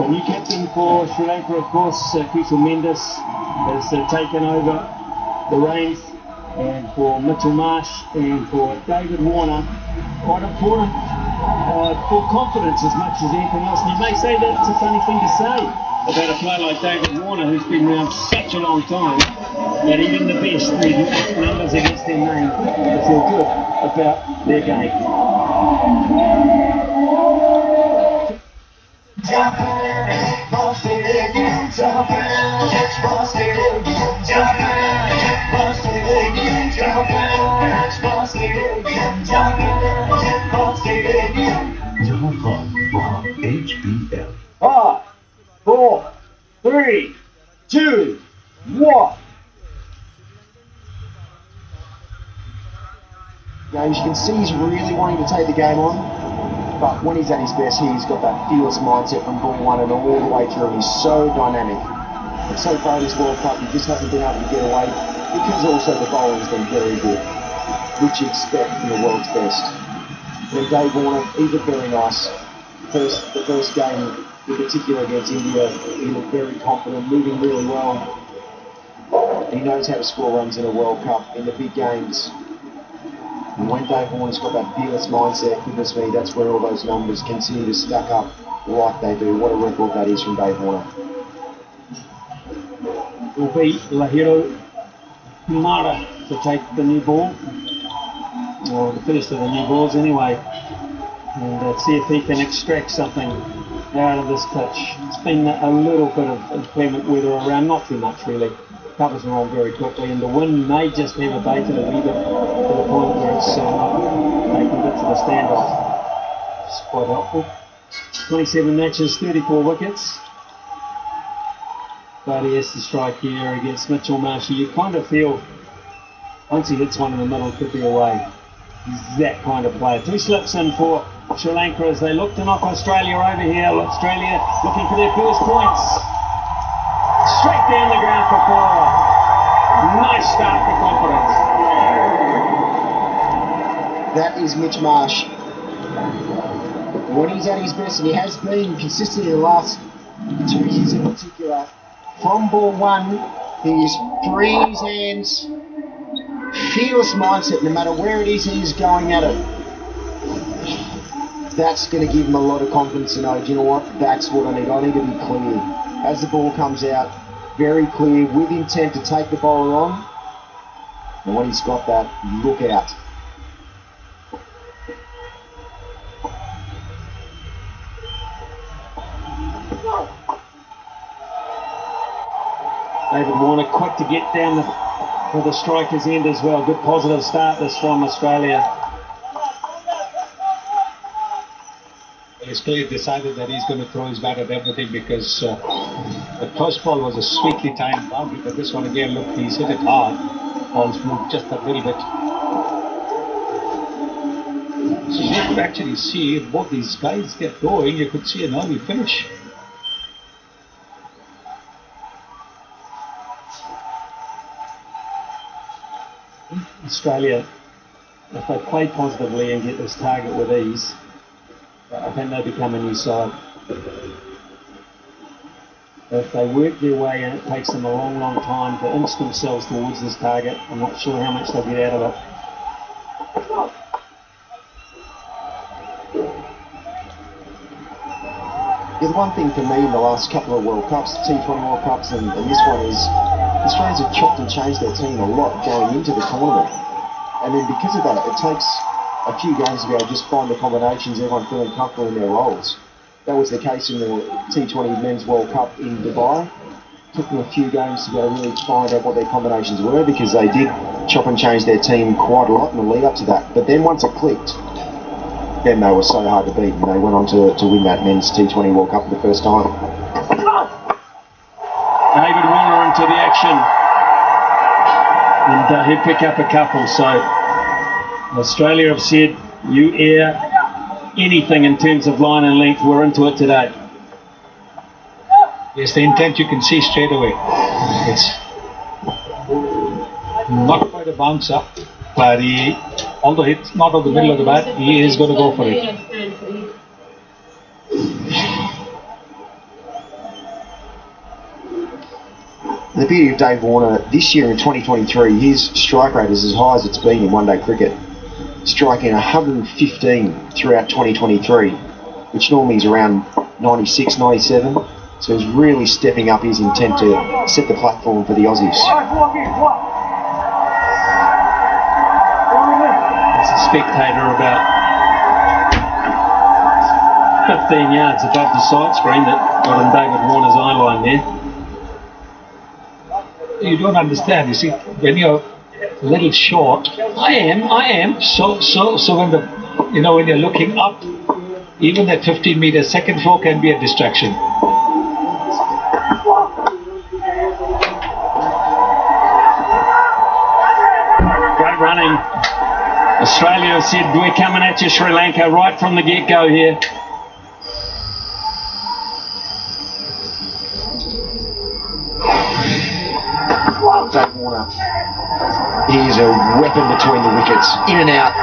New captain for Sri Lanka, of course, Kusal Perera has taken over the reins, and for Mitchell Marsh and for David Warner, quite important for confidence as much as anything else. And you may say that's a funny thing to say about a player like David Warner, who's been around such a long time, that even the best need numbers against their name to feel good about their game. HBL. 5, 4, 3, 2, 1. Now, as you can see, he's really wanting to take the game on, but when he's at his best, he's got that fearless mindset from ball one and all the way through, and he's so dynamic. And so far in this World Cup, he just hasn't been able to get away, because also the bowling's been very good, which you expect from the world's best. And Dave Warner, he's a very nice. The first game, in particular against India, he looked very confident, moving really well. He knows how to score runs in a World Cup, in the big games. And when Dave Warner's got that fearless mindset, goodness me, that's where all those numbers continue to stack up like they do. What a record that is from Dave Warner. Will be Lahiro Kumara to take the new ball, or the first of the new balls anyway, and see if he can extract something out of this pitch. It's been a little bit of inclement weather around, not too much really. Covers are on very quickly, and the wind may just have abated a wee bit to the point where it's taking bits of the standoff. It's quite helpful. 27 matches, 34 wickets. But he has to strike here against Mitchell Marsh. You kind of feel, once he hits one in the middle, it could be away. He's that kind of player. 2 slips in for Sri Lanka as they look to knock Australia over here. Australia looking for their first points. Straight down the ground for 4. Nice start for confidence. That is Mitch Marsh. When he's at his best, and he has been consistent in the last 2 years in particular, from ball one, he is free in his hands, fearless mindset, no matter where it is he's going at it. That's going to give him a lot of confidence to know, do you know what, that's what I need to be clear. As the ball comes out, very clear, with intent to take the bowler on, and when he's got that, look out. David Warner quick to get down for the striker's end as well. Good positive start this from Australia. He's clearly decided that he's going to throw his bat at everything, because the first ball was a sweetly timed boundary, but this one again, look, he's hit it hard. Ball's moved just a little bit. So you could actually see if both these guys get going, you could see an early finish. Australia, if they play positively and get this target with ease, I think they become a new side. If they work their way and it takes them a long, long time to inch themselves towards this target, I'm not sure how much they'll get out of it. Yeah, the one thing for me in the last couple of World Cups, T20 World Cups and this one, is Australians have chopped and changed their team a lot going into the tournament. And then because of that, it takes a few games to be able to just find the combinations, everyone feeling comfortable in their roles. That was the case in the T20 Men's World Cup in Dubai. Took them a few games to be able to really find out what their combinations were, because they did chop and change their team quite a lot in the lead up to that. But then once it clicked, then they were so hard to beat, and they went on to win that Men's T20 World Cup for the first time. David Warner into the action, and he'll pick up a couple. So Australia have said, you air anything in terms of line and length, we're into it today. Yes, the intent you can see straight away. It's not quite a bounce up, but he, although it's not on the middle of the bat, he is going to go for it. And the beauty of Dave Warner, this year in 2023, his strike rate is as high as it's been in one-day cricket, striking 115 throughout 2023, which normally is around 96, 97. So he's really stepping up his intent to set the platform for the Aussies. There's a spectator about 15 yards above the side screen that got in David Warner's eye line there. You don't understand. You see, when you're a little short, I am. So when when you're looking up, even that 15 meter second throw can be a distraction. Great running. Australia said, we're coming at you, Sri Lanka, right from the get-go here. Dave Warner, he is a weapon between the wickets, in and out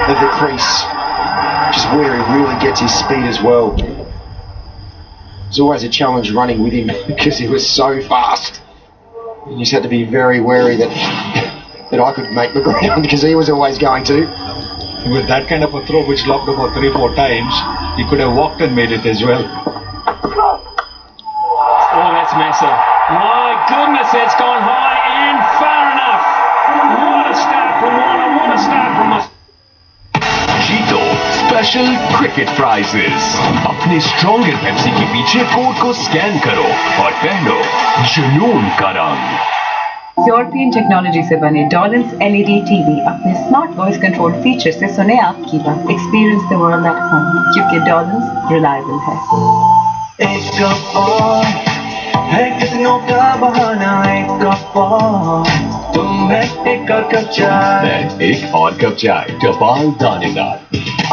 of the crease, just where he really gets his speed as well. It's always a challenge running with him because he was so fast. You just had to be very wary that I could make the ground because he was always going to. With that kind of a throw which lobbed about 3-4 times, he could have walked and made it as well. Oh, that's massive. My goodness, it's gone high and far enough. What a start from Warner, what a start from us. जीतो special cricket prices अपने stronger Pepsi के पीछे code को scan करो और पहनो जुनून का रंग यूरोपियन टेक्नोलॉजी से बने डॉलन्स एलईडी टीवी अपने स्मार्ट वॉइस कंट्रोल फीचर से सुने आपकी बात experience the world at home क्योंकि डॉलन्स रिलायबल है एक कप और है कितनों का बहाना एक कप और तुम्हें एक और कप चाय एक और कप चाय टपाल दानेदार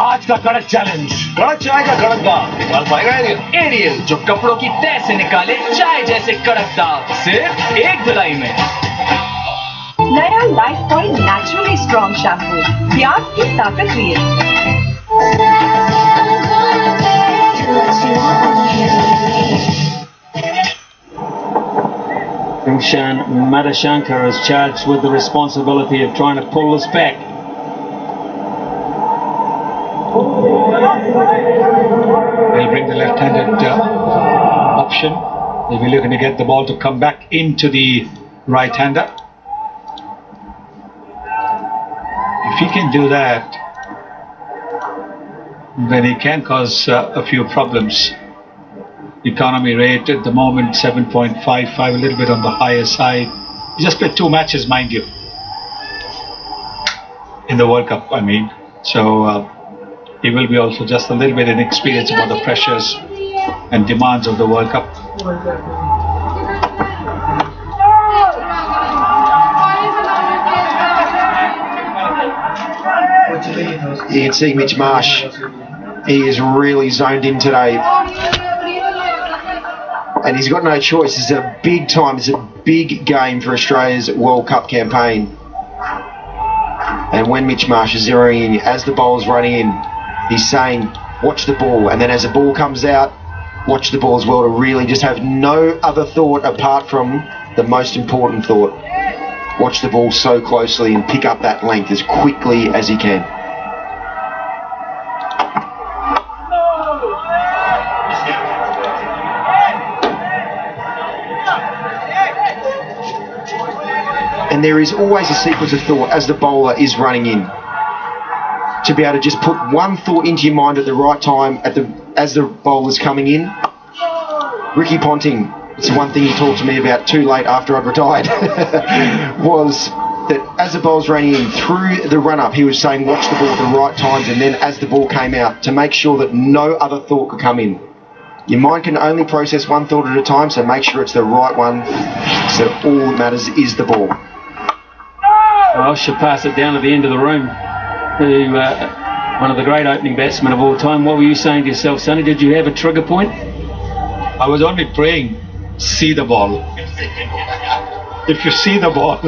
आज का कड़क चैलेंज कड़क चाय का कड़क दाग निकाल पाएगा एरियल जो कपड़ों की तह से निकाले चाय जैसे कड़क दाग सिर्फ एक धुलाई में नया life point naturally strong shampoo प्याज की ताकत लिए Shan Madashankar is charged with the responsibility of trying to pull this back. They'll bring the left-handed option. They'll be looking to get the ball to come back into the right-hander. If he can do that, then he can cause a few problems. Economy rate at the moment 7.55, a little bit on the higher side. He just played 2 matches, mind you, in the World Cup, I mean. So he will be also just a little bit inexperienced about the pressures and demands of the World Cup. You can see Mitch Marsh, he is really zoned in today. And he's got no choice. It's a big time, it's a big game for Australia's World Cup campaign. And when Mitch Marsh is zeroing in, as the bowler's running in, he's saying, watch the ball. And then as the ball comes out, watch the ball as well, to really just have no other thought apart from the most important thought. Watch the ball so closely and pick up that length as quickly as he can. And there is always a sequence of thought as the bowler is running in, to be able to just put one thought into your mind at the right time as the bowler's coming in. Ricky Ponting, it's one thing he talked to me about too late after I'd retired, was that as the bowler's running in through the run-up, he was saying watch the ball at the right times, and then as the ball came out, to make sure that no other thought could come in. Your mind can only process one thought at a time, so make sure it's the right one, so all that matters is the ball. I should pass it down to the end of the room to one of the great opening batsmen of all time. What were you saying to yourself, Sonny? Did you have a trigger point? I was only praying, see the ball. If you see the ball.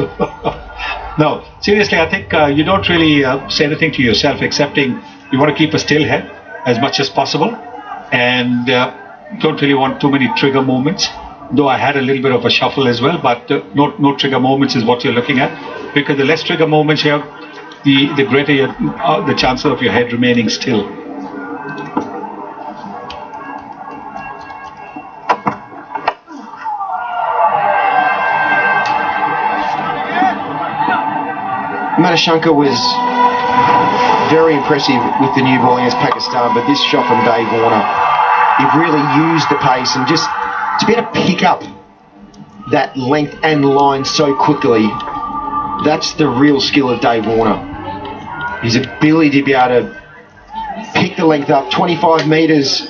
No, seriously, I think you don't really say anything to yourself excepting you want to keep a still head as much as possible, and don't really want too many trigger movements. though I had a little bit of a shuffle as well, but no trigger moments is what you're looking at, because the less trigger moments you have, the greater the chances of your head remaining still. Madashanka was very impressive with the new ball against Pakistan, but this shot from Dave Warner, he really used the pace and just to be able to pick up that length and line so quickly. That's the real skill of Dave Warner. His ability to be able to pick the length up 25 metres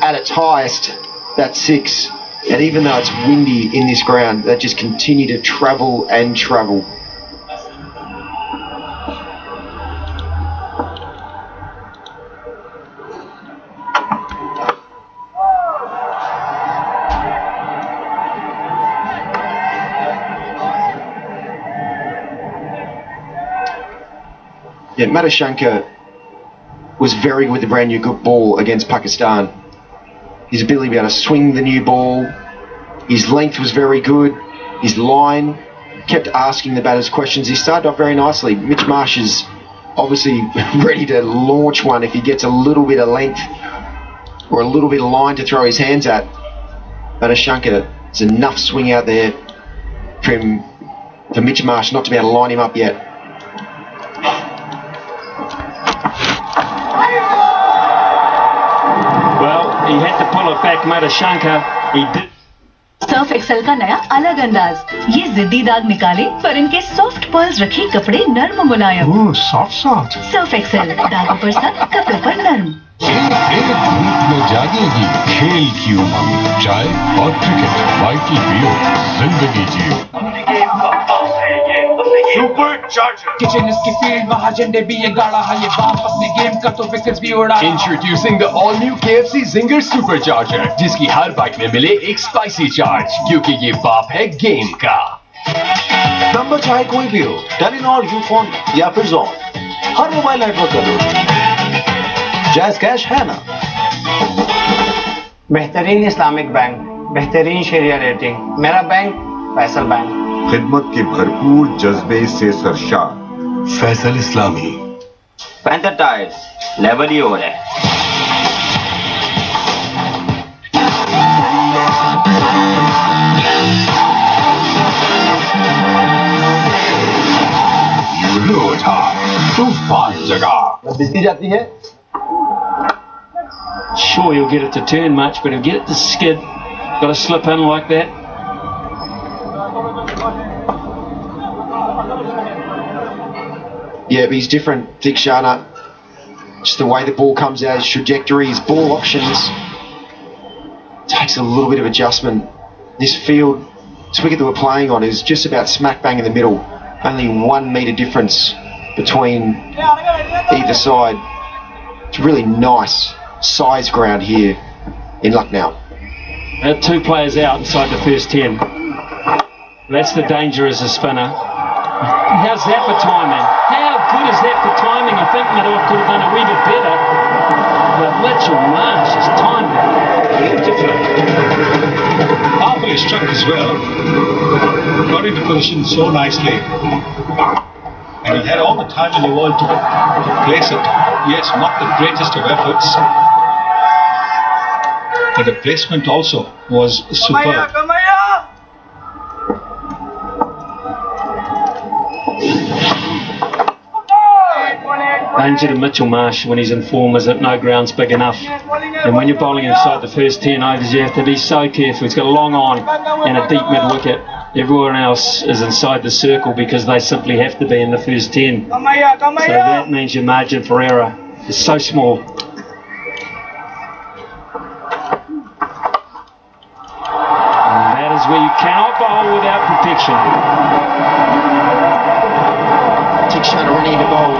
at its highest, that's 6. And even though it's windy in this ground, they just continue to travel and travel. Yeah, Madashanka was very good with the brand new good ball against Pakistan. His ability to be able to swing the new ball, his length was very good, his line, kept asking the batters questions. He started off very nicely. Mitch Marsh is obviously ready to launch one if he gets a little bit of length or a little bit of line to throw his hands at. Madashanka, there's enough swing out there for Mitch Marsh not to be able to line him up yet. He had to pull it back, Madashanka. He did. Surf Excel का नया अलग अंदाज, ये जिद्दी दाग निकाले पर इनके सॉफ्ट पर्ल्स रखे कपड़े नर्म मुलायम। सॉफ्ट सर्फ एक्सेल, दागों पर सख्त, कपड़ों पर नर्म। एक धूप में जागेगी खेल की उमंग, चाय और क्रिकेट, वाइटल पियो, जिंदगी जियो। किचन इसकी फील्ड, वहाँ झंडे भी ये गाड़ा है, ये बाप अपने गेम का तो विकेट्स भी उड़ा। Introducing the all-new KFC Zinger Supercharger, जिसकी हर बाइट में मिले एक स्पाइसी चार्ज, क्योंकि ये बाप है गेम का। नंबर चाहे कोई भी हो, टेलीनॉर, यूफोन या फिर ज़ोन, हर मोबाइल नेटवर्क का लो। जैज़ कैश है ना। बेहतरीन इस्लामिक बैंक, बेहतरीन शरिया रेटिंग, मेरा बैंक फैसल बैंक। खिदमत के भरपूर जज्बे से सरशार फैसल इस्लामी। पैंथर टायर्स, लेवल ही हो रहा है। तूफान जगह बिजली जाती है। Sure, you'll get it to turn much, but he'll get it to skid. Got to slip in like that. Yeah, but he's different, Dikshana. Just the way the ball comes out, his trajectory, his ball options. Takes a little bit of adjustment. This field, this wicket that we're playing on is just about smack bang in the middle. Only 1 metre difference between either side. It's really nice size ground here in Lucknow. 2 players out inside the first 10. That's the danger as a spinner. How's that for timing? How good is that for timing? You think Madhav could have done a wee bit better, but Mitchell Marsh has timed it beautifully. Powerfully struck as well. Got into position so nicely. And he had all the time in the world to place it. Yes, not the greatest of efforts. But the placement also was superb. Danger to Mitchell Marsh when he's in form is that no ground's big enough. And when you're bowling inside the first 10 overs, you have to be so careful. He's got a long on and a deep mid-wicket. Everyone else is inside the circle because they simply have to be in the first 10. So that means your margin for error is so small. And that is where you cannot bowl without protection. Dikshana running into bowl.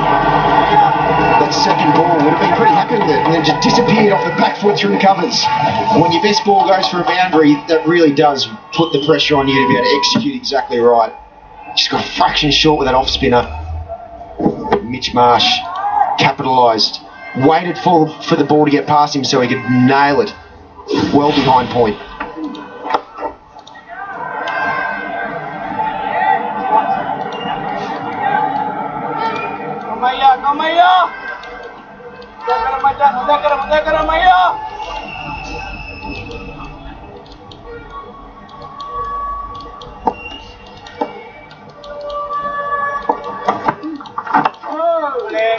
That second ball would have been pretty happy with it, and then just disappeared off the back foot through the covers. And when your best ball goes for a boundary, that really does put the pressure on you to be able to execute exactly right. Just got a fraction short with that off spinner. Mitch Marsh capitalised, waited for the ball to get past him so he could nail it well behind point.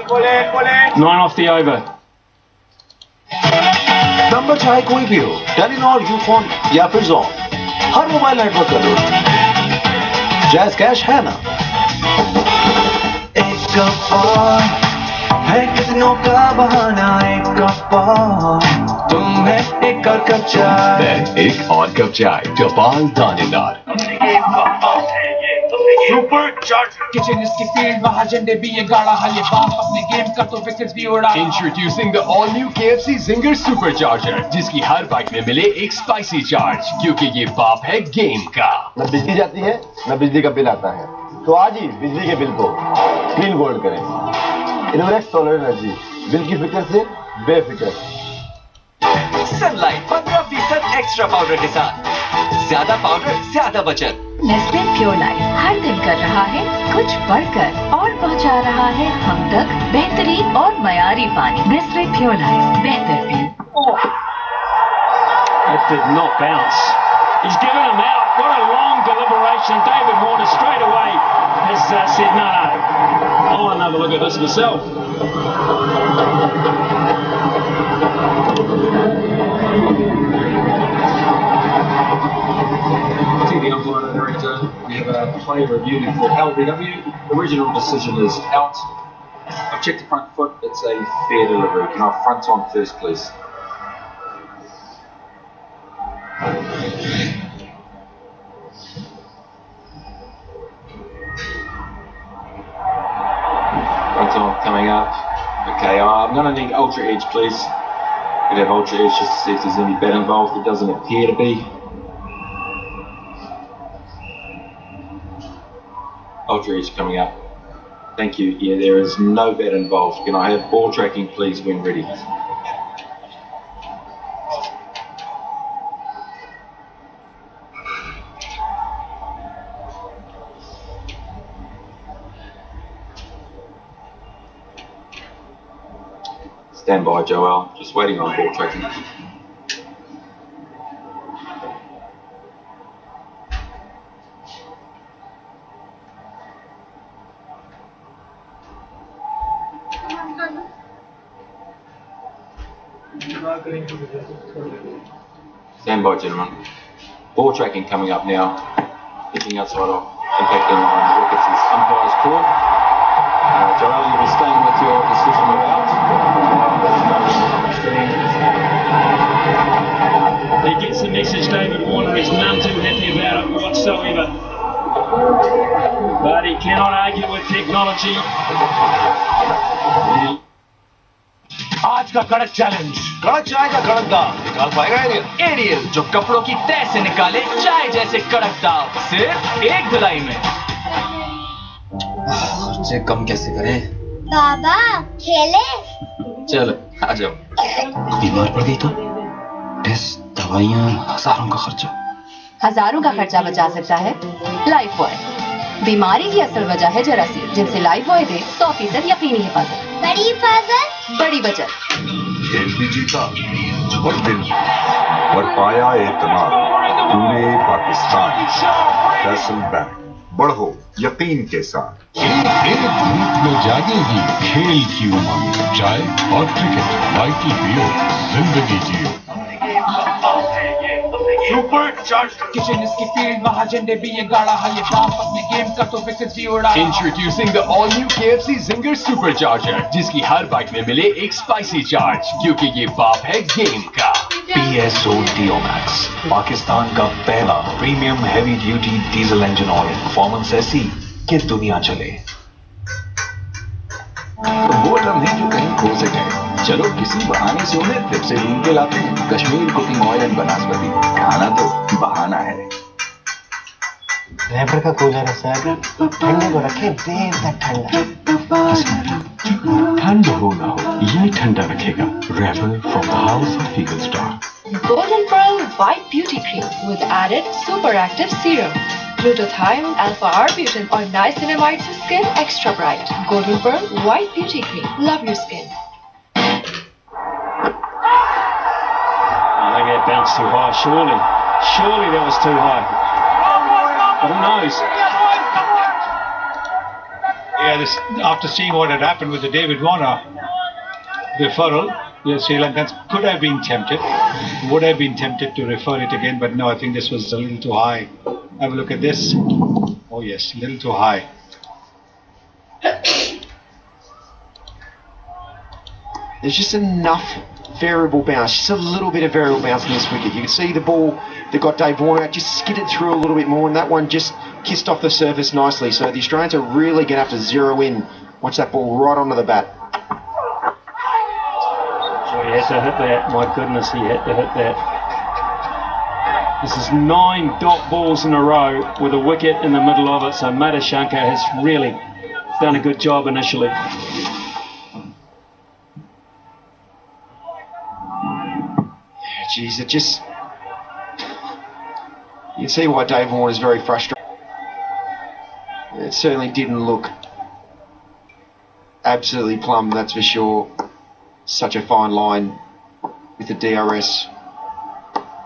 9 off the over. Number चाहे कोई भी हो, Telenor, Ufone या फिर John, हर mobile network का लो। Jazz cash है ना? एक कप और है कितनों का बहाना, एक कप और तुम्हें एक और कप चाय, एक और कप चाय, टपाल दानेदार। सुपर चार्जर किचन इसकी फील्ड, वहाँ झंडे भी ये गाड़ा है ये बाप, अपने गेम का तो विकेट्स भी उड़ा। Introducing the all new KFC Zinger Supercharger, जिसकी हर बाइट में मिले एक स्पाइसी चार्ज, क्योंकि ये बाप है गेम का। न बिजली जाती है न बिजली का बिल आता है, तो आज ही बिजली के बिल को क्लीन गोल्ड करें। इनोवेक्स सोलर एनर्जी, बिल की फिक्र से बेफिक्र। सनलाइट 15% एक्स्ट्रा पाउडर के साथ, ज्यादा पाउडर ज्यादा बचत। नेस्ले प्योर लाइफ हर दिन कर रहा है कुछ बढ़कर और पहुंचा रहा है हम तक बेहतरीन और मयारी पानी। नेस्ले प्योर लाइफ, बेहतर P. That did not bounce. He's given him out. What a long deliberation. David Warner straight away has said, no, I want another look at this myself. TV umpire director, we have a player reviewed for LBW. Original decision is out. I've checked the front foot, it's a fair delivery. Can I front on first, please? Front on coming up. Okay, I'm going to need ultra edge, please. We'd have ultra edge just to see if there's any bat involved. There doesn't appear to be. Ultra edge coming up. Thank you. Yeah, there is no bat involved. Can I have ball tracking, please, when ready? Stand by, Joel. Just waiting on ball tracking. Stand by, gentlemen. Ball tracking coming up now. Pitching outside off. Impacting on wickets is umpire's call. Joel, you'll be staying with your decision about. He gets the message, David Warner is none too happy about it whatsoever. But he cannot argue with technology. आज का कड़क challenge, कड़क चाय का कड़क दाग निकाल पाएगा एरियल? एरियल जो कपड़ों की तह से निकाले चाय जैसे कड़क दाग, सिर्फ एक धुलाई में। खर्चे कम कैसे करें? बाबा खेले? चलो आ जाओ। बीमार पड़ गई तो टेस्ट, दवाइयाँ, हजारों का खर्चा। हजारों का खर्चा बचा सकता है लाइफ बॉय। बीमारी की असल वजह है जरासीम, जिनसे लाइफ बॉय दे 100% यकीनी हिफाजत। बड़ी हिफाजत, बड़ी बचत। खेल भी जीता और दिल और पाया एतमाद पूरे पाकिस्तान। फैसल बैंक, बढ़ो यकीन के साथ। एक धूप में जागेगी खेल की उमंग, चाय और क्रिकेट, वाइटी पियो, जिंदगी जियो। सुपर चार्जर किचन इसकी फील्ड, वहाँ झंडे भी ये गाड़ा है ये बाप, अपने गेम का तो विकेट्स भी उड़ा। Introducing the all new KFC Zinger Supercharger, जिसकी हर बाइट में मिले एक स्पाइसी चार्ज, क्योंकि ये बाप है गेम का। PSO Diomax, पाकिस्तान का पहला premium heavy duty diesel engine oil. Performance ऐसी कि दुनिया चले। वो लम्हे जो कहीं खो से गए, चलो किसी बहाने से उन्हें फिर से ढूंढ के लाते हैं। कश्मीर कुकिंग ऑयल एंड बनास्पति, खाना तो बहाना है। रैपर का कूलर है सर, ठंडे को रखे देर तक ठंडा। ठंड हो ना हो, ये ठंडा रखेगा। Wrapper from the house of Eagle Star. Golden Pearl White Beauty Cream with added super active serum, glutathione, alpha-arbutin और niacinamide से skin extra bright. Golden Pearl White Beauty Cream. Love your skin. I think that bounced too high. Surely that was too high. But who knows? after seeing what had happened with the David Warner referral, the Sri Lankans could have been tempted, would have been tempted to refer it again, but no, I think this was a little too high. Have a look at this. Oh yes, a little too high. There's just enough variable bounce, just a little bit of variable bounce in this wicket. You can see the ball that got Dave Warner out just skidded through a little bit more, and that one just kissed off the surface nicely. So the Australians are really going to have to zero in, watch that ball right onto the bat. So he had to hit that. My goodness, he had to hit that. This is 9 dot balls in a row with a wicket in the middle of it. So Madashankar has really done a good job initially. Jeez, it just... You can see why Dave Warner is very frustrated. It certainly didn't look absolutely plumb, that's for sure. Such a fine line with the DRS.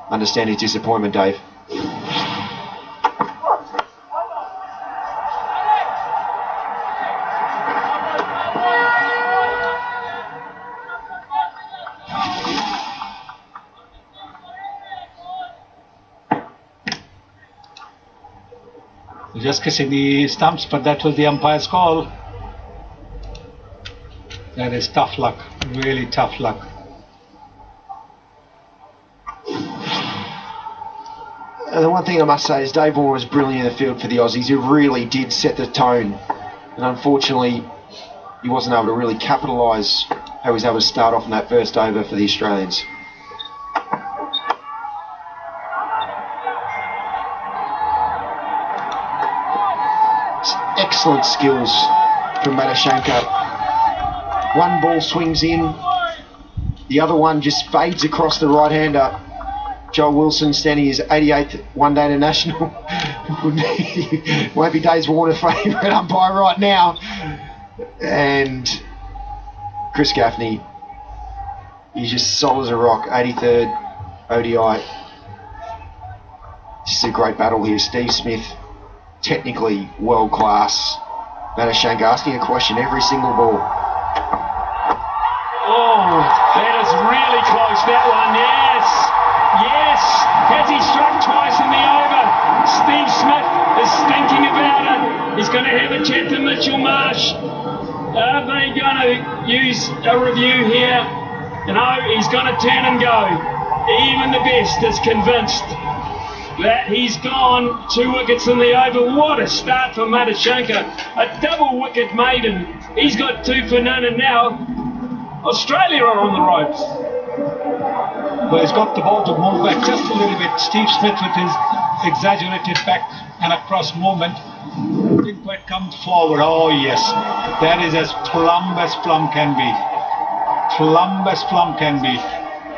Understand his disappointment, Dave. Just kissing the stumps, but that was the umpire's call. That is tough luck, really tough luck. The one thing I must say is Dave Warner was brilliant in the field for the Aussies. He really did set the tone, and unfortunately he wasn't able to really capitalise how he was able to start off in that first over for the Australians. Excellent skills from Madashankar. One ball swings in, the other one just fades across the right-hander. Joel Wilson standing his 88th one-day international. Won't be Dave Warner's favourite umpire right now. And Chris Gaffney, he's just solid as a rock. 83rd ODI. Just a great battle here. Steve Smith, technically world class. Madashankar asking a question every single ball. Oh, that is really close, that one, yes! Yes! Has he struck twice in the over? Steve Smith is thinking about it. He's going to have a chat to Mitchell Marsh. Are they going to use a review here? No, he's going to turn and go. Even the best is convinced that he's gone 2 wickets in the over. What a start for Madashankar. A double wicket maiden. He's got 2 for none, and now Australia are on the ropes. Well, he's got the ball to move back just a little bit. Steve Smith with his exaggerated back and across movement didn't quite come forward. Oh yes, that is as plumb can be. Plumb as plumb can be.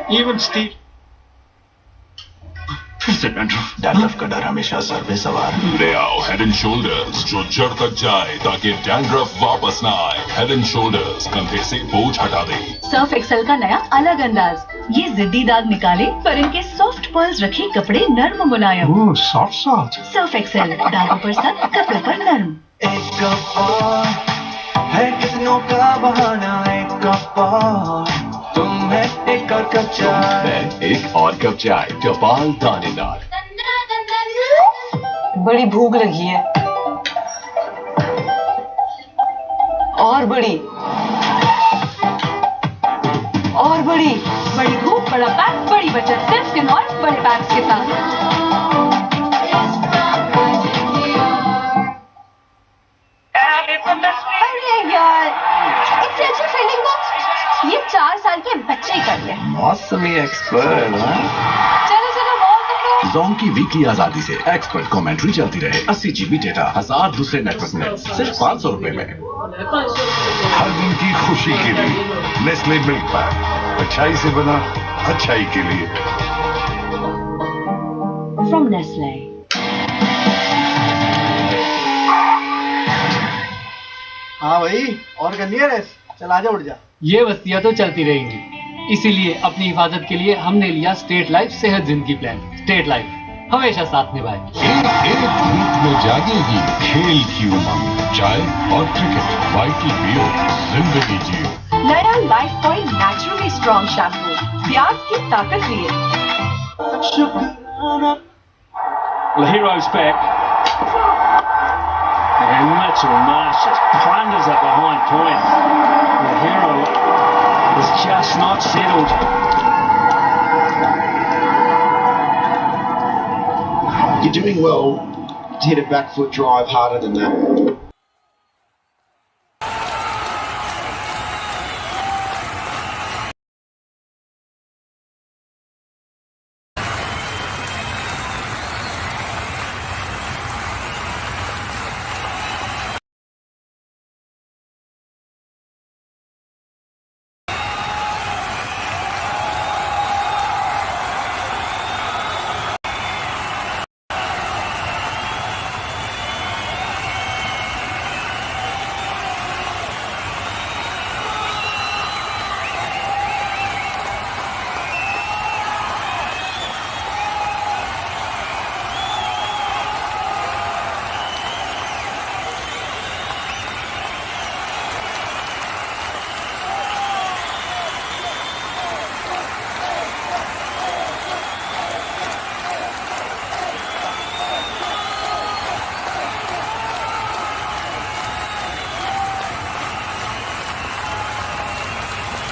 Even Steve... फिर से dandruff का डर हमेशा sir पे सवार। ले आओ head and shoulders जो जड़ तक जाए ताकि डैंड्रफ वापस ना आए। हेड एंड शोल्डर्स कंधे से बोझ हटा दे। सर्फ एक्सेल का नया अलग अंदाज, ये जिद्दी दाग निकाले पर इनके सॉफ्ट पर्ल्स रखे कपड़े नर्म मुलायम। सॉफ्ट सर्फ एक्सेल, दागों पर सख्त, कपड़े पर नर्म। एक कप है कितनों का बहाना, एक कप तुम्हें एक और कप चाय, एक और कप चाय टपाल दानेदार। बड़ी भूख लगी है, और बड़ी बड़ी भूख, बड़ा पैक, बड़ी बचत, सिर्फ किन्नौर बड़े पैक्स के साथ। अरे यार, इससे अच्छी ट्रेनिंग बॉक्स ये 4 साल के बच्चे ही करते हैं। मौसमी एक्सपर्ट। चलो बॉल पकड़ो। जोन की वीकली आजादी से एक्सपर्ट कमेंट्री चलती रहे। 80 GB डेटा, 1000 दूसरे नेटवर्क में, सिर्फ 500 रुपए में। हर दिन की खुशी के लिए नेस्ले मिल्क पैक, अच्छाई से बना अच्छाई के लिए। From Nestle. हाँ भाई, और करनी है रेस? चल आजा, उठ जा। ये बस्तियां तो चलती रहेंगी, इसीलिए अपनी हिफाजत के लिए हमने लिया स्टेट लाइफ सेहत जिंदगी प्लान। स्टेट लाइफ हमेशा साथ निभाए। एक धूप में जागेगी खेल की उमंग, चाय और क्रिकेट, वाइटी पियो, जिंदगी जियो। नया life point naturally strong shampoo, प्याज की ताकत लिए। Lahiro's back. And Mitchell Marsh just plunders it behind point. Lahiro is just not settled. You're doing well to hit a back foot drive harder than that.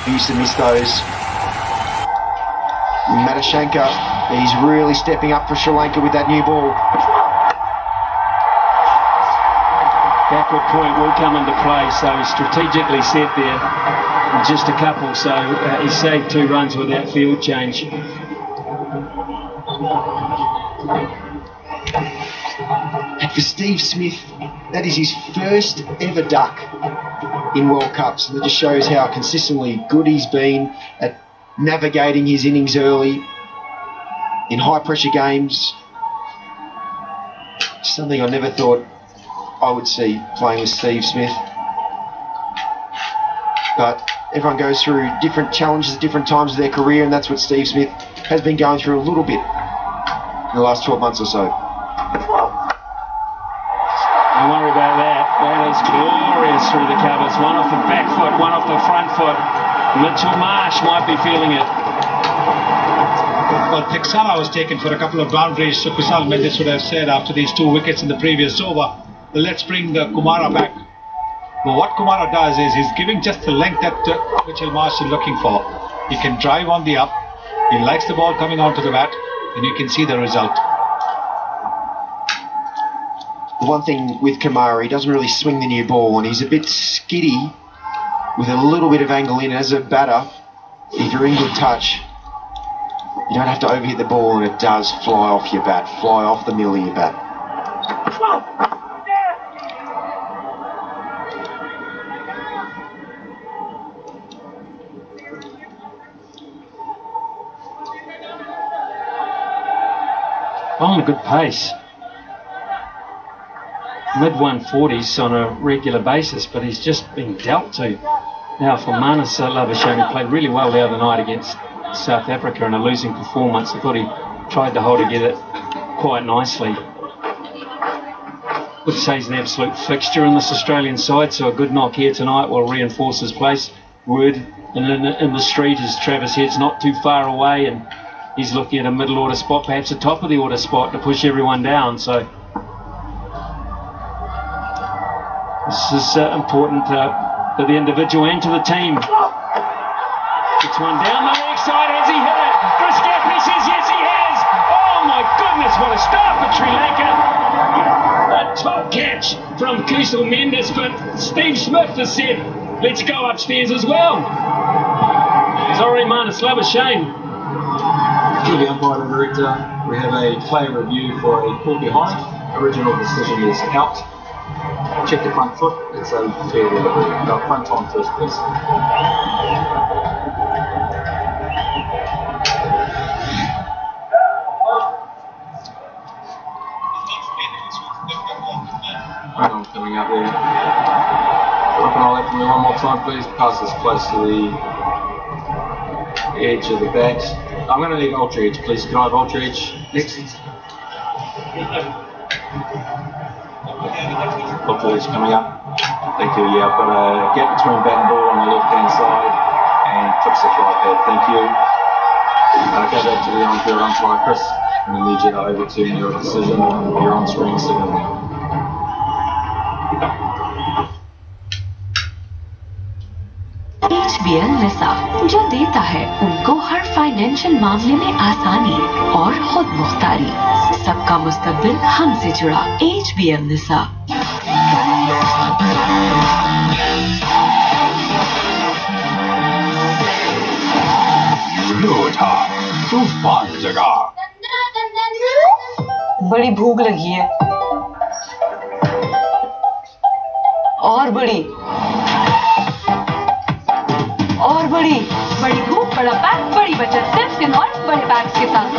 He used to miss those. Matashenka, he's really stepping up for Sri Lanka with that new ball. Backward point will come into play, so he's strategically set there. Just a couple, so he saved 2 runs without field change. And for Steve Smith, that is his first ever duck in World Cups. And it just shows how consistently good he's been at navigating his innings early in high pressure games. Something I never thought I would see playing with Steve Smith. But everyone goes through different challenges at different times of their career, and that's what Steve Smith has been going through a little bit in the last 12 months or so. Don't worry about that. That is glorious through the covers. One off the back foot, one off the front foot. Mitchell Marsh might be feeling it. Well, Texana was taken for a couple of boundaries, so Kusal Mendes would have said after these 2 wickets in the previous over, let's bring Kumara back. But what Kumara does is he's giving just the length that Mitchell Marsh is looking for. He can drive on the up, he likes the ball coming onto the bat, and you can see the result. The one thing with Kumara, he doesn't really swing the new ball, and he's a bit skiddy with a little bit of angle in. As a batter, if you're in good touch, you don't have to overhit the ball, and it does fly off your bat, fly off the middle of your bat. On a good pace. Mid-140s on a regular basis, but he's just been dealt to. Now for Marnus Labuschagne, he played really well the other night against South Africa in a losing performance. I thought he tried to hold together quite nicely. Would say he's an absolute fixture in this Australian side, so a good knock here tonight will reinforce his place. Word in the street is Travis Head's not too far away, and he's looking at a middle order spot, perhaps a top of the order spot to push everyone down. So this is important for the individual and to the team. Gets one down the leg side. Has he hit it? Briskappi says yes, he has. Oh my goodness, what a start for Sri Lanka. A top catch from Kusal Mendes, but Steve Smith has said, let's go upstairs as well. Sorry, Marnus Labuschagne. To the umpire and director, we have a player review for a call behind. Original decision is out. Check the front foot. It's a fair delivery. Go front on first, please. Hang on, coming up there. Looking all that for me one more time, please. Pass this close to the edge of the bat. I'm going to need ultra edge, please. Can I have ultra edge next? Is coming up. Thank you. Yeah, I've got a gap between bat and ball on the left-hand side and fix the flight pad. Thank you. I'll go back to the on-field umpire, Chris, and then need you to overturn your decision. Your on-screen signalling. HBL निसा जो देता है उनको हर financial मामले में आसानी और खुद मुख्तारी। सबका मुस्तकबिल हमसे जुड़ा। HBL निसा। तूफान जगह। बड़ी भूख लगी है और बड़ी बड़ी भूख, बड़ा पैक, बड़ी बचत सिर्फ सिनोर बड़े पैक्स के साथ।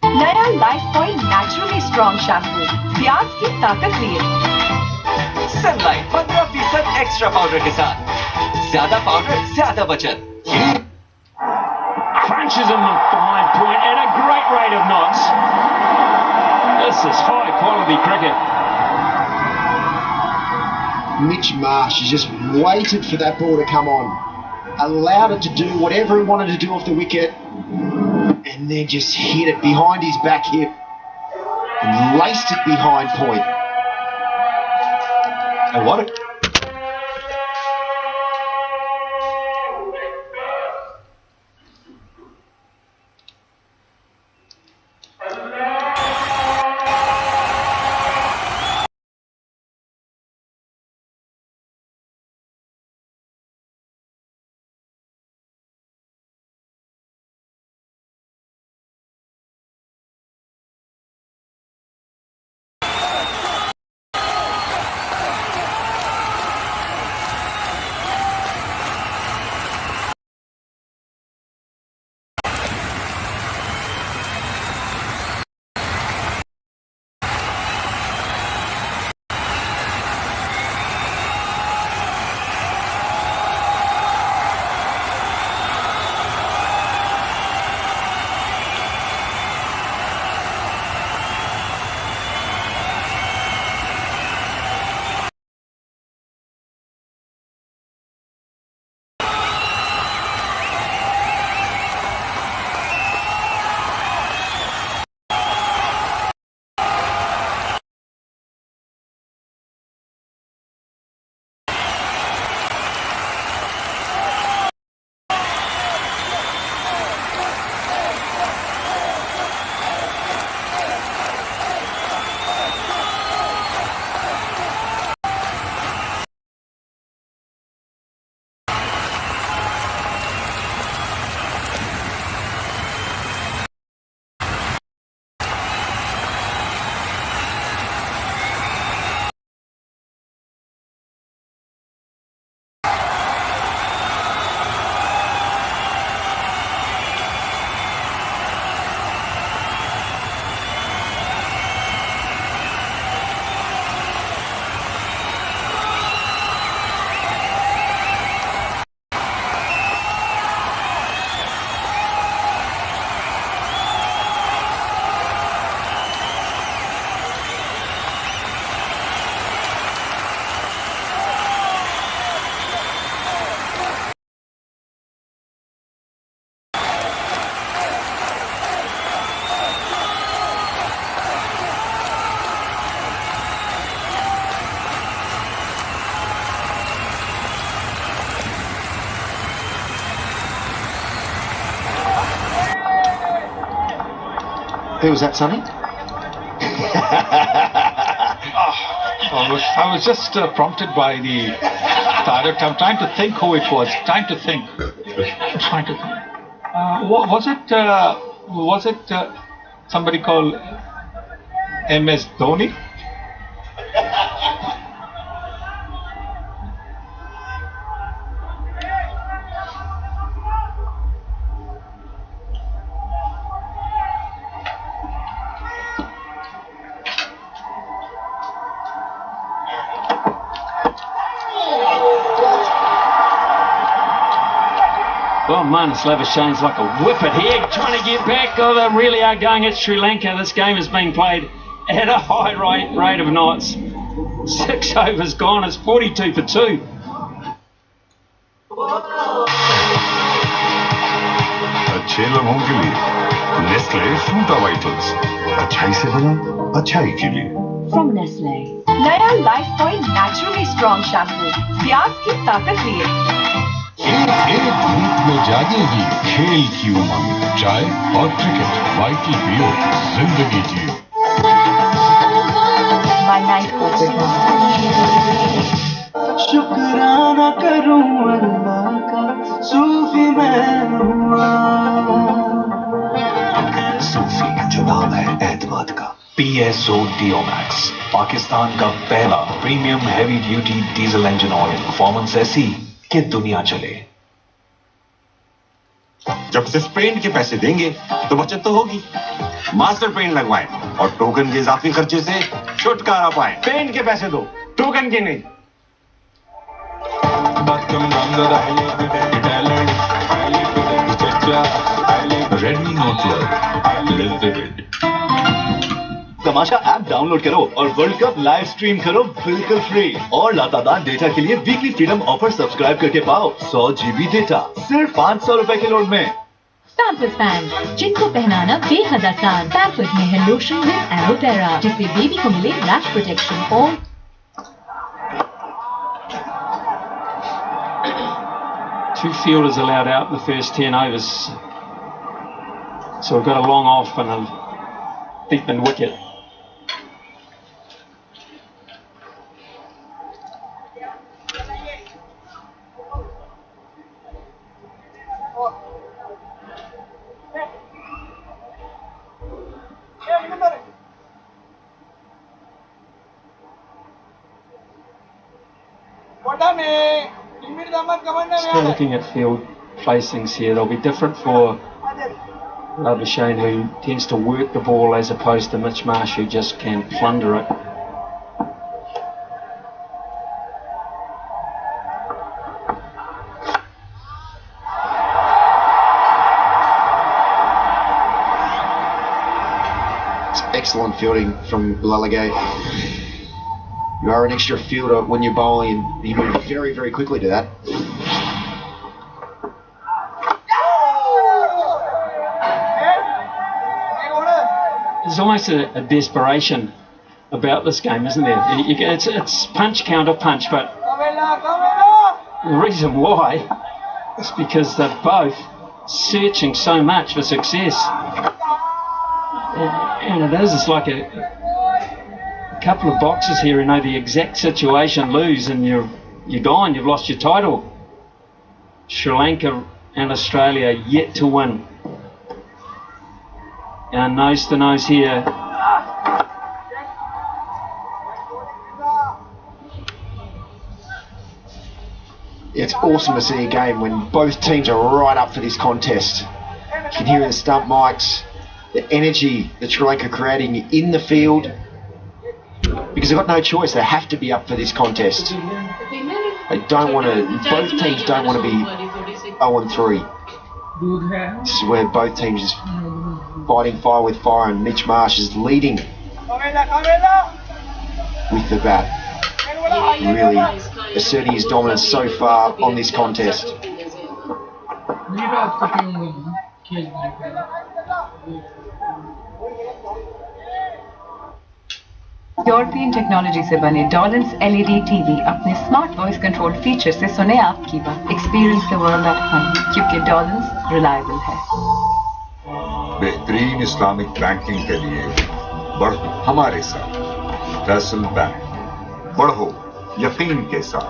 नया life boy naturally strong shampoo प्याज की ताकत लिए। सनलाइट 15% एक्स्ट्रा पाउडर के साथ। ज्यादा पाउडर, ज्यादा बचत। Crunches him behind point at a great rate of knots. This is high quality cricket. Mitch Marsh has just waited for that ball to come on, allowed it to do whatever he wanted to do off the wicket, and then just hit it behind his back hip and laced it behind point. And what? Who was that, Sonny? I was just prompted by the direct. I'm trying to think who it was. Trying to think. Was it somebody called MS Dhoni? Marnus Labuschagne like a whippet here, trying to get back. Oh, they really are going at Sri Lanka. This game is being played at a high rate of knots. 6 overs gone. It's 42 for 2. अच्छे लम्हों के लिए Nestle फ्रूटा vitals, अच्छाई से बना अच्छाई के लिए। From Nestle. नया life point naturally strong shampoo, प्याज की ताकत लिए। एक धूप में जागेगी खेल की उमंग, चाय और क्रिकेट, वाइटल पियो, जिंदगी जियो। My night open. शुक्राना करूं अल्लाह का, सूफी मैं हुआ। सूफी जो नाम है एतमाद का। PSO Diomax, पाकिस्तान का पहला premium heavy duty diesel engine oil, performance ऐसी कि दुनिया चले। जब सिर्फ पेंट के पैसे देंगे तो बचत तो होगी। मास्टर पेंट लगवाएं और टोकन के इजाफी खर्चे से छुटकारा पाएं। पेंट के पैसे दो, टोकन के नहीं। Redmi Note 12, live vivid. तमाशा ऐप डाउनलोड करो और वर्ल्ड कप लाइव स्ट्रीम करो बिल्कुल फ्री। और लातादार डेटा के लिए वीकली फ्रीडम ऑफर सब्सक्राइब करके पाओ 100 GB डेटा सिर्फ 500 रुपए के लोड में। पैम्पर्स पैंट, जिनको पहनाना बेहद आसान। पैम्पर्स में है लोशन विद एलोवेरा, जिससे बेबी को मिले रैश प्रोटेक्शन। और 2 fielders allowed out in the first 10 overs. So we've got a long off and a deep in wicket. Still looking at field placings here. They'll be different for Labuschagne, who tends to work the ball, as opposed to Mitch Marsh, who just can plunder it. It's excellent fielding from Lalage. You are an extra fielder when you're bowling, and you move very, very quickly to that. There's almost a desperation about this game, isn't there? It's punch counter punch, but the reason why is because they're both searching so much for success, and it is. It's like a couple of boxers here who know the exact situation, lose, and you're gone. You've lost your title. Sri Lanka and Australia yet to win. And nose to nose here. It's awesome to see a game when both teams are right up for this contest. You can hear in the stump mics the energy that Sri Lanka are creating in the field, because they've got no choice. They have to be up for this contest. They don't want to. Both teams don't want to be 0-3. This is where both teams is fighting fire with fire, and Mitch Marsh is leading with the bat, really asserting his dominance so far on this contest. European technology से बने डॉलन्स LED TV अपने smart voice control feature से सुने आपकी बात। Experience the world at home, क्योंकि डॉलन्स reliable है। बेहतरीन इस्लामिक बैंकिंग के लिए बढ़ो हमारे साथ। फैसल बैंक, बढ़ो यकीन के साथ।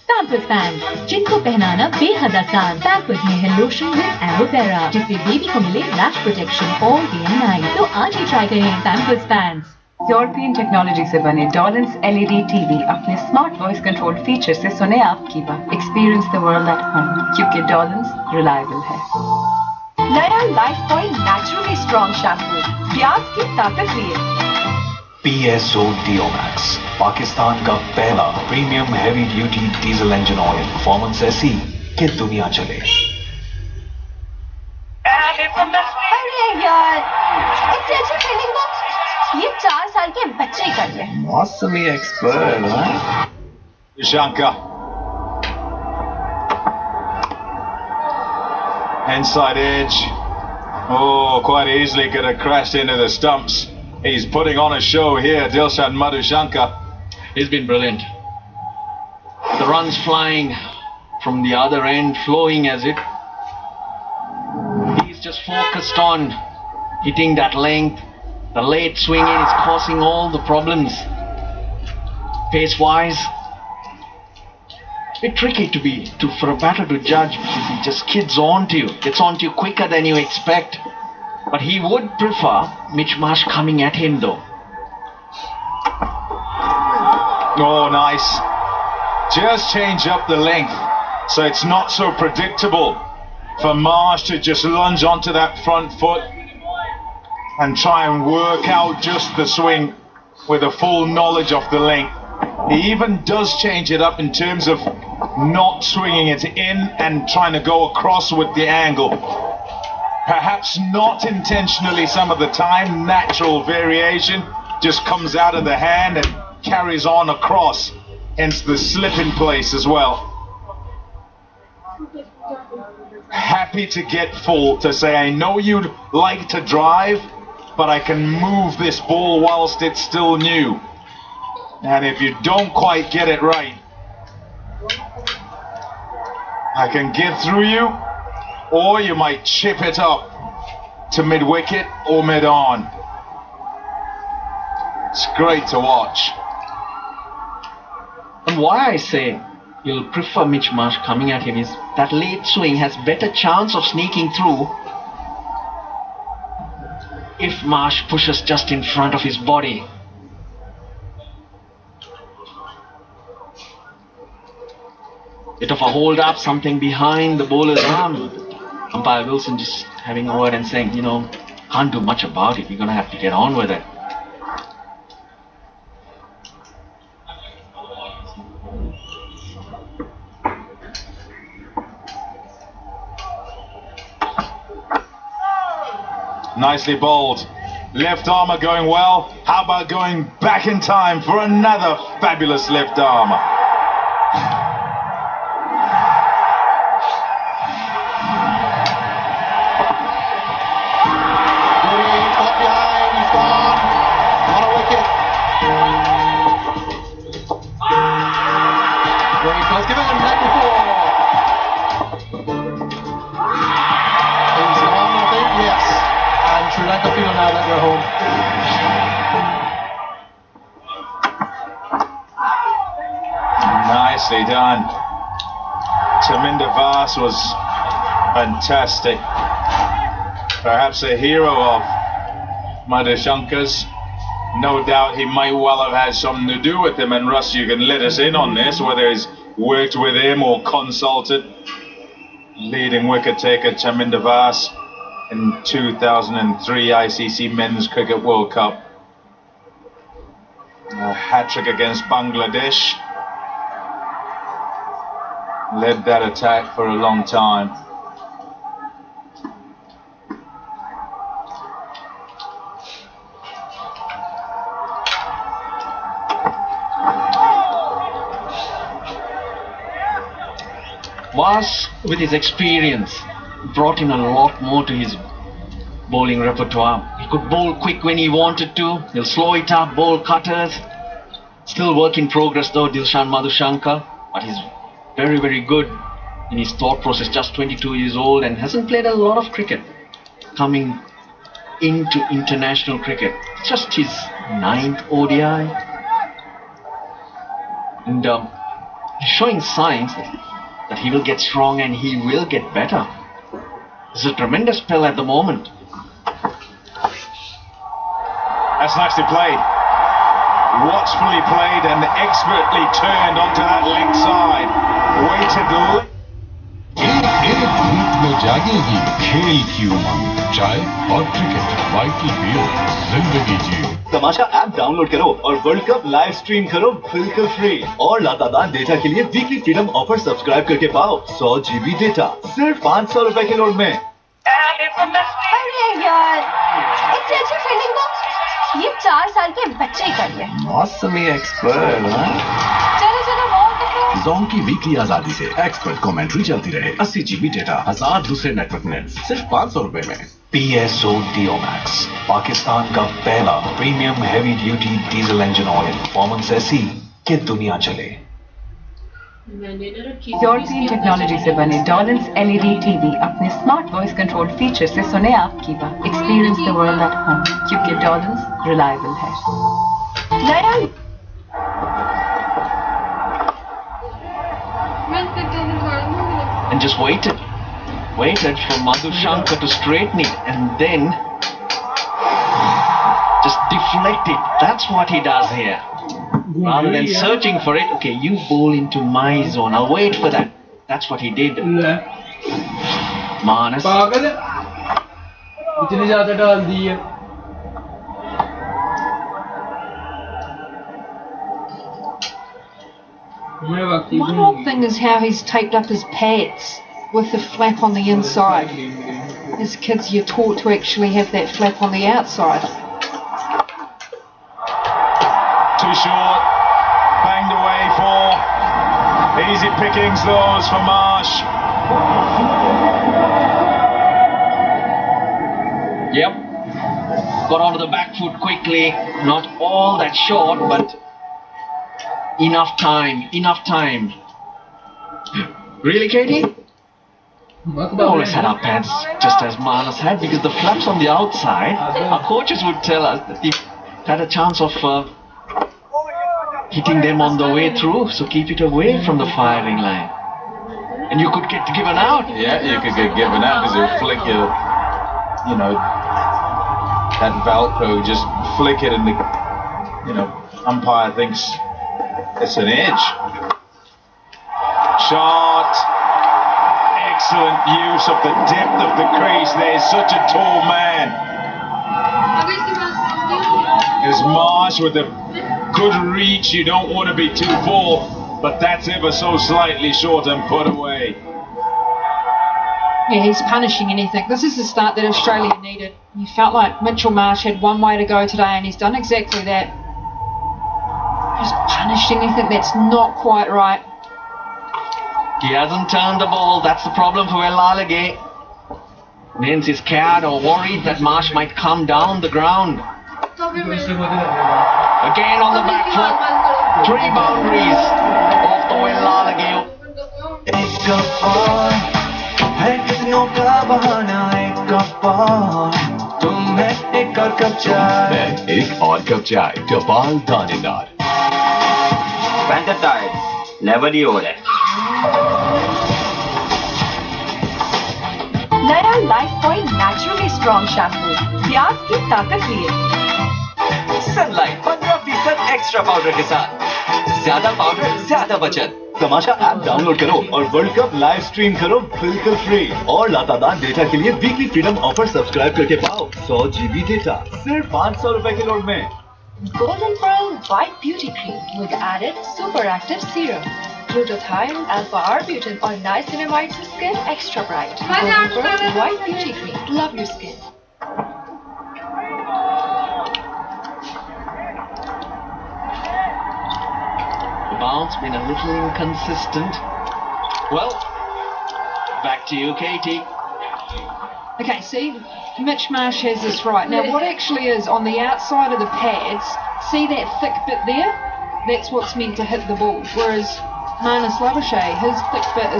पैम्पर्स पैंट, जिनको पहनाना बेहद आसान। पैम्पर्स में है लोशन विद एलोवेरा, जिससे बेबी को मिले rash protection all day and night. तो आज ही ट्राई करें पैम्पर्स पैंट्स। यूरोपियन टेक्नोलॉजी से बने डॉलन्स LED TV अपने स्मार्ट वॉइस कंट्रोल फीचर से सुने आपकी बात। Experience the world at home, क्योंकि डॉलन्स रिलायबल है। नया life point naturally strong shampoo, प्याज की ताकत लिए। PSO Diomax, पाकिस्तान का पहला premium heavy duty diesel engine oil, performance ऐसी कि दुनिया चले। अरे यार, इतनी अच्छी ट्रेनिंग तो ये 4 साल के बच्चे ही करते हैं। मौसमी एक्सपर्ट, हाँ? Shankar. Inside edge. Oh, quite easily could have crashed into the stumps. He's putting on a show here, Dilshan Madhushankar. He's been brilliant. The runs flying from the other end, flowing as it. He's just focused on hitting that length. The late swinging is causing all the problems. Pace-wise, bit tricky for a batter to judge because he just gets onto you quicker than you expect. But he would prefer Mitch Marsh coming at him though. Oh, nice. Just change up the length so it's not so predictable for Marsh to just lunge onto that front foot and try and work out just the swing with a full knowledge of the length. He even does change it up in terms of not swinging it in and trying to go across with the angle. Perhaps not intentionally some of the time, natural variation just comes out of the hand and carries on across, hence the slip in place as well. Happy to get full to say, I know you'd like to drive, but I can move this ball whilst it's still new. And if you don't quite get it right, I can get through you, or you might chip it up to mid-wicket or mid-on. It's great to watch. And why I say you'll prefer Mitch Marsh coming at him is that late swing has better chance of sneaking through if Marsh pushes just in front of his body. Bit of a hold up, something behind the bowler's arm. Umpire Wilson just having a word and saying, can't do much about it. You're going to have to get on with it. Nicely bowled. Left armour going well. How about going back in time for another fabulous left armour? Sri Lanka feel now that they're home. Nicely done. Chaminda Vas was fantastic. Perhaps a hero of Madhushankar's. No doubt he might well have had something to do with him, and Russ, you can let us in on this, whether he's worked with him or consulted. Leading wicket taker Chaminda Vas in 2003 ICC Men's Cricket World Cup. A hat-trick against Bangladesh. Led that attack for a long time. Vas, with his experience, brought in a lot more to his bowling repertoire. He could bowl quick when he wanted to. He'll slow it up, bowl cutters. Still work in progress though, Dilshan Madhushankar. But he's very, very good in his thought process. Just 22 years old and hasn't played a lot of cricket. Coming into international cricket. It's just his 9th ODI. And he's showing signs that he will get strong and he will get better. It's a tremendous spell at the moment. That's nicely played. Watchfully played and expertly turned onto that leg side. Waited. एक धूप में जागी जागेगी खेल की उमंग, चाय और cricket, vital पियो, जिंदगी जियो। तमाशा ऐप डाउनलोड करो और वर्ल्ड कप लाइव स्ट्रीम करो बिल्कुल फ्री। और लातादार डेटा के लिए वीकली फ्रीडम ऑफर सब्सक्राइब करके पाओ 100 GB डेटा सिर्फ 500 रुपए के लोड में। अरे यार, इतनी अच्छी फील्डिंग तो ये 4 साल के बच्चे ही कर ले। मौसमी एक्सपर्ट। चलो चलो बॉल पकड़ो। जोन की वीकली आजादी से एक्सपर्ट कमेंट्री चलती रहे। 80 GB डेटा, 1000 दूसरे नेटवर्क नेट, सिर्फ 500 रुपए में। PSO Diomax, पाकिस्तान का पहला premium heavy duty diesel engine oil, performance ऐसी कि दुनिया चले। यूरोपियन टेक्नोलॉजी से बने डॉलन्स LED TV अपने स्मार्ट वॉइस कंट्रोल फीचर से सुने आपकी बात। Experience the world at home, क्योंकि डॉलन्स रिलायबल है। And just waited for Madhu Shankar to straighten it and then just deflect it. That's what he does here. Rather than searching for it, okay, you bowl into my zone, I'll wait for that. That's what he did. Manas. इतनी ज्यादा डाल दी है। One odd thing is how he's taped up his pads with the flap on the inside. As kids, you're taught to actually have that flap on the outside. Too short, banged away for easy pickings those for Marsh. Yep, got onto the back foot quickly, not all that short, but enough time. Really, Katie? We always had our pads just as Manas had, because the flaps on the outside, our coaches would tell us that they had a chance of hitting them on the way through, so keep it away from the firing line. And you could get given out. Yeah, you could get given out because you flick your, that Velcro, just flick it and the, umpire thinks it's an edge. Shot. Excellent use of the depth of the crease. There's such a tall man. There's Marsh with a good reach. You don't want to be too full, but that's ever so slightly short and put away. Yeah, he's punishing anything. This is the start that Australia needed. You felt like Mitchell Marsh had one way to go today, and he's done exactly that. Just punished anything that's not quite right. He hasn't turned the ball. That's the problem for Lalage. Means he's scared or worried that Marsh might come down the ground. Again on the back foot. 3 boundaries off the Lalage. एक और cup चाय, टपाल दानेदार। Panther tired, never the order. नया life point naturally strong shampoo, प्याज की ताकत लिए। सनलाइट 15% एक्स्ट्रा पाउडर के साथ, ज्यादा पाउडर ज्यादा बचत। तमाशा ऐप डाउनलोड करो और वर्ल्ड कप लाइव स्ट्रीम करो बिल्कुल फ्री। और लातादार डेटा के लिए वीकली फ्रीडम ऑफर सब्सक्राइब करके पाओ 100 GB डेटा सिर्फ 500 रुपए के लोड में। Golden Pearl White Beauty Cream with added super active serum, glutathione, alpha-arbutin or niacinamide to skin extra bright. Golden Pearl White Beauty Cream. Love your skin. The bounce been a little inconsistent. Well, back to you, Katie. Okay, see, Mitch Marsh has this right. Now, what actually is on the outside of the pads, see that thick bit there? That's what's meant to hit the ball. Whereas Marnus Labuschagne, his thick bit is